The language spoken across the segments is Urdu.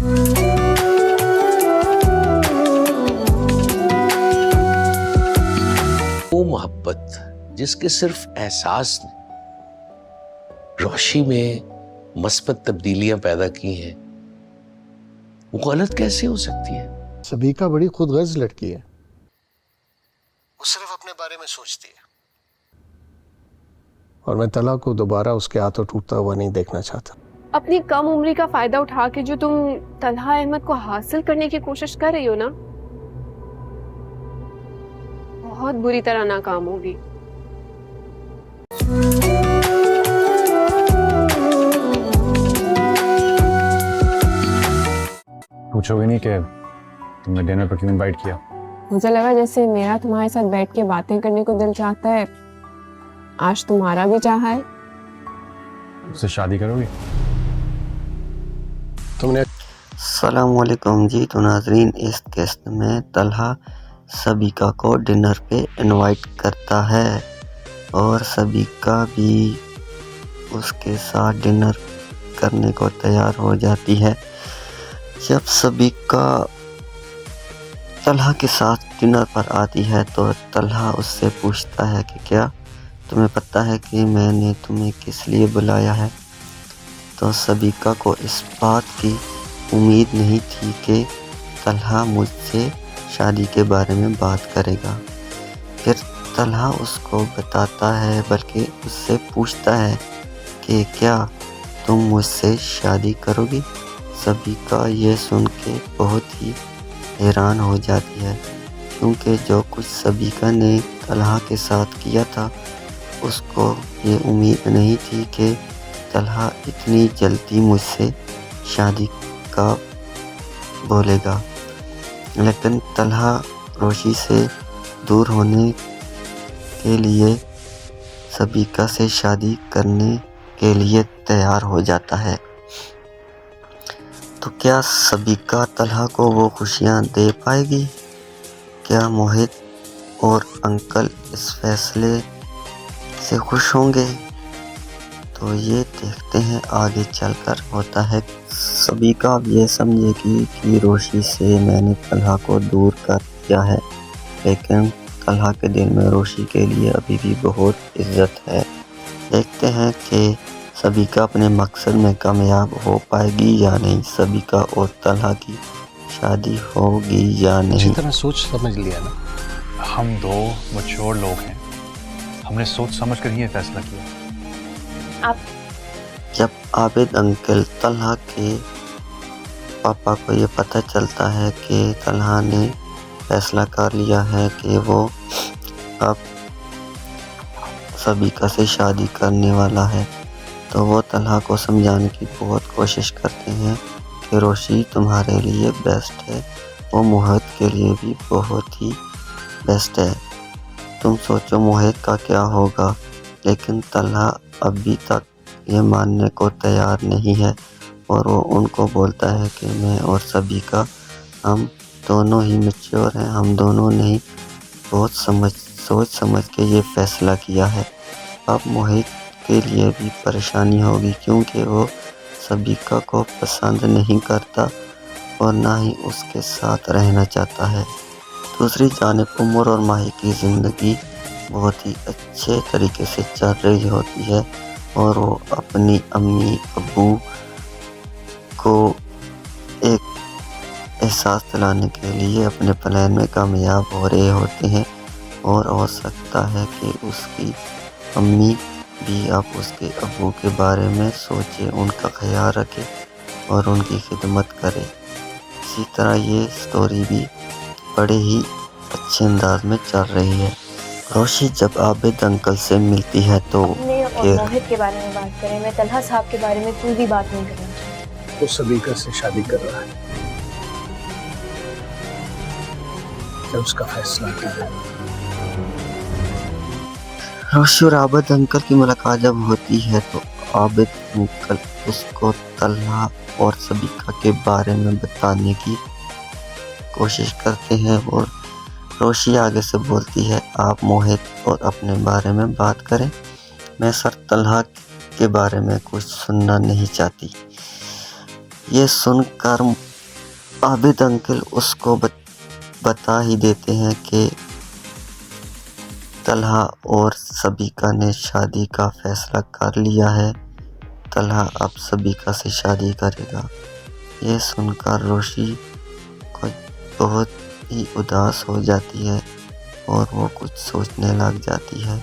وہ محبت جس کے صرف احساس نے روشی میں مثبت تبدیلیاں پیدا کی ہیں، وہ غلط کیسے ہو سکتی ہے؟ سبیکا بڑی خود غرض لڑکی ہے، وہ صرف اپنے بارے میں سوچتی ہے، اور میں طلحہ کو دوبارہ اس کے ہاتھوں ٹوٹتا ہوا نہیں دیکھنا چاہتا۔ اپنی کم عمری کا فائدہ اٹھا کے جو تم طلحہ احمد کو حاصل کرنے کی کوشش کر رہی ہو نا، بہت بری طرح ناکام ہوگی۔ پوچھو گے نہیں کہ تم نے ڈنر پر کیوں انوائٹ کیا؟ مجھے لگا جیسے میرا تمہارے ساتھ بیٹھ کے باتیں کرنے کو دل چاہتا ہے، آج تمہارا بھی چاہا ہے۔ اس سے شادی کرو گی؟ تم نے السلام علیکم جی۔ تو ناظرین، اس قسط میں طلحہ سبیکا کو ڈنر پہ انوائٹ کرتا ہے اور سبیکا بھی اس کے ساتھ ڈنر کرنے کو تیار ہو جاتی ہے۔ جب سبیکا طلحہ کے ساتھ ڈنر پر آتی ہے تو طلحہ اس سے پوچھتا ہے کہ کیا تمہیں پتہ ہے کہ میں نے تمہیں کس لیے بلایا ہے؟ تو سبیکا کو اس بات کی امید نہیں تھی کہ طلحہ مجھ سے شادی کے بارے میں بات کرے گا۔ پھر طلحہ اس کو بتاتا ہے، بلکہ اس سے پوچھتا ہے کہ کیا تم مجھ سے شادی کرو گی؟ سبیکا یہ سن کے بہت ہی حیران ہو جاتی ہے، کیونکہ جو کچھ سبیکا نے طلحہ کے ساتھ کیا تھا، اس کو یہ امید نہیں تھی کہ طلحہ اتنی جلدی مجھ سے شادی کا بولے گا۔ لیکن طلحہ روشی سے دور ہونے کے لیے سبیکا سے شادی کرنے کے لیے تیار ہو جاتا ہے۔ تو کیا سبیکا طلحہ کو وہ خوشیاں دے پائے گی؟ کیا موہت اور انکل اس فیصلے سے خوش ہوں گے؟ تو یہ دیکھتے ہیں آگے چل کر ہوتا ہے۔ سبیکا اب یہ سمجھے گی کہ روشی سے میں نے طلحہ کو دور کر دیا ہے، لیکن طلحہ کے دل میں روشی کے لیے ابھی بھی بہت عزت ہے۔ دیکھتے ہیں کہ سبیکا اپنے مقصد میں کامیاب ہو پائے گی یا نہیں، سبیکا اور طلحہ کی شادی ہوگی یا اچھی نہیں۔ طرح سوچ سمجھ لیا نا؟ ہم دو مچور لوگ ہیں، ہم نے سوچ سمجھ کر ہی یہ فیصلہ کیا۔ جب عابد انکل طلحہ کے پاپا کو یہ پتہ چلتا ہے کہ طلحہ نے فیصلہ کر لیا ہے کہ وہ اب سبیکا سے شادی کرنے والا ہے، تو وہ طلحہ کو سمجھانے کی بہت کوشش کرتے ہیں کہ روشی تمہارے لیے بیسٹ ہے، وہ موہت کے لیے بھی بہت ہی بیسٹ ہے، تم سوچو موہت کا کیا ہوگا۔ لیکن طلحہ ابھی تک یہ ماننے کو تیار نہیں ہے، اور وہ ان کو بولتا ہے کہ میں اور سبیکا ہم دونوں ہی میچور ہیں، ہم دونوں نے بہت سوچ سمجھ کے یہ فیصلہ کیا ہے۔ اب موہت کے لیے بھی پریشانی ہوگی، کیونکہ وہ سبیکا کو پسند نہیں کرتا اور نہ ہی اس کے ساتھ رہنا چاہتا ہے۔ دوسری جانب عمر اور ماہی کی زندگی بہت ہی اچھے طریقے سے چل رہی ہوتی ہے، اور وہ اپنی امی ابو کو ایک احساس دلانے کے لیے اپنے پلان میں کامیاب ہو رہے ہوتے ہیں، اور ہو سکتا ہے کہ اس کی امی بھی اب اس کے ابو کے بارے میں سوچے، ان کا خیال رکھے اور ان کی خدمت کرے۔ اسی طرح یہ سٹوری بھی بڑے ہی اچھے انداز میں چل رہی ہے۔ روشی جب عابد انکل سے ملتی ہے تو موہت کے بارے میں بات کریں، میں طلحہ صاحب کے بارے میں کوئی بھی بات نہیں کرنا چاہتی۔ وہ سبیکا سے شادی کر رہا ہے، کیا اس کا فیصلہ کیا ہے؟ روشی اور عابد انکل کی ملاقات جب ہوتی ہے تو عابد انکل اس کو طلحہ اور سبیکا کے بارے میں بتانے کی کوشش کرتے ہیں، اور روشی آگے سے بولتی ہے آپ موہت اور اپنے بارے میں بات کریں، میں سر طلحہ کے بارے میں کچھ سننا نہیں چاہتی۔ یہ سن کر عابد انکل اس کو بتا ہی دیتے ہیں کہ طلحہ اور سبیکہ نے شادی کا فیصلہ کر لیا ہے، طلحہ اب سبیکہ سے شادی کرے گا۔ یہ سن کر روشی کو بہت ہی اداس ہو جاتی ہے اور وہ کچھ سوچنے لگ جاتی ہے۔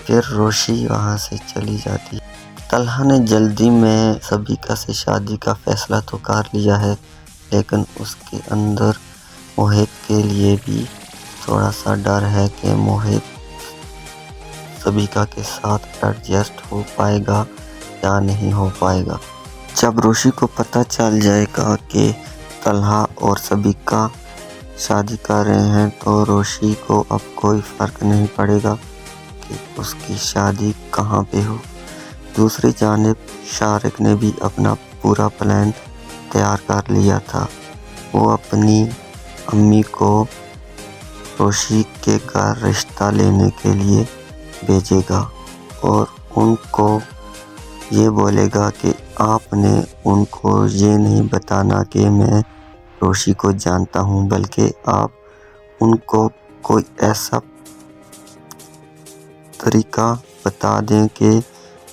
پھر روشی وہاں سے چلی جاتی ہے۔ طلحہ نے جلدی میں سبیکہ سے شادی کا فیصلہ تو کر لیا ہے، لیکن اس کے اندر موہت کے لیے بھی تھوڑا سا ڈر ہے کہ موہت سبیکہ کے ساتھ ایڈجسٹ ہو پائے گا یا نہیں ہو پائے گا۔ جب روشی کو پتہ چل جائے گا کہ طلحہ اور سبیکہ شادی کر رہے ہیں تو روشی کو اب کوئی فرق نہیں پڑے گا کہ اس کی شادی کہاں پہ ہو۔ دوسری جانب شارق نے بھی اپنا پورا پلان تیار کر لیا تھا۔ وہ اپنی امی کو روشی کے گھر رشتہ لینے کے لیے بھیجے گا اور ان کو یہ بولے گا کہ آپ نے ان کو یہ نہیں بتانا کہ میں روشی کو جانتا ہوں، بلکہ آپ ان کو کوئی ایسا طریقہ بتا دیں کہ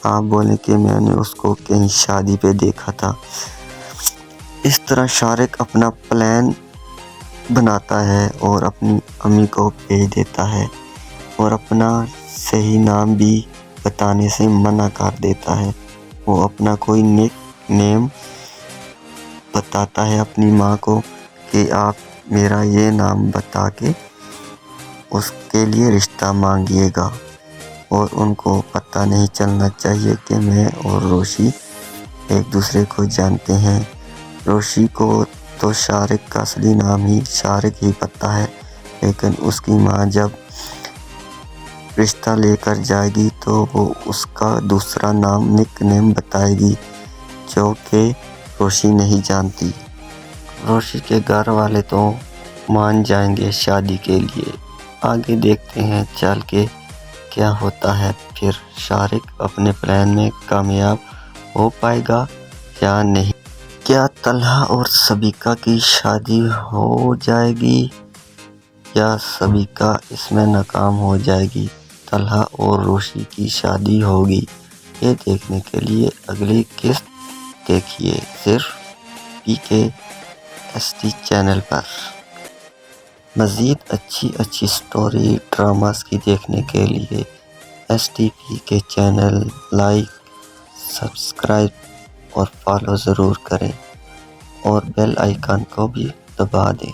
آپ بولیں کہ میں نے اس کو کہیں شادی پہ دیکھا تھا۔ اس طرح شارق اپنا پلان بناتا ہے اور اپنی امی کو بھیج دیتا ہے اور اپنا صحیح نام بھی بتانے سے منع کر دیتا ہے۔ وہ اپنا کوئی نک نیم بتاتا ہے اپنی ماں کو کہ آپ میرا یہ نام بتا کے اس کے لیے رشتہ مانگیے گا، اور ان کو پتہ نہیں چلنا چاہیے کہ میں اور روشی ایک دوسرے کو جانتے ہیں۔ روشی کو تو شارق کا اصلی نام ہی شارق ہی پتہ ہے، لیکن اس کی ماں جب رشتہ لے کر جائے گی تو وہ اس کا دوسرا نام نک نیم بتائے گی جو کہ روشی نہیں جانتی۔ روشی کے گھر والے تو مان جائیں گے شادی کے لیے۔ آگے دیکھتے ہیں چل کے کیا ہوتا ہے۔ پھر شارق اپنے پلان میں کامیاب ہو پائے گا یا نہیں؟ کیا طلحہ اور سبیکہ کی شادی ہو جائے گی یا سبیکہ اس میں ناکام ہو جائے گی؟ طلحہ اور روشی کی شادی ہوگی؟ یہ دیکھنے کے لیے اگلی قسط دیکھیے صرف PKST چینل پر۔ مزید اچھی سٹوری ڈراماز کی دیکھنے کے لیے STP کے چینل لائک، سبسکرائب اور فالو ضرور کریں اور بیل آئیکن کو بھی دبا دیں۔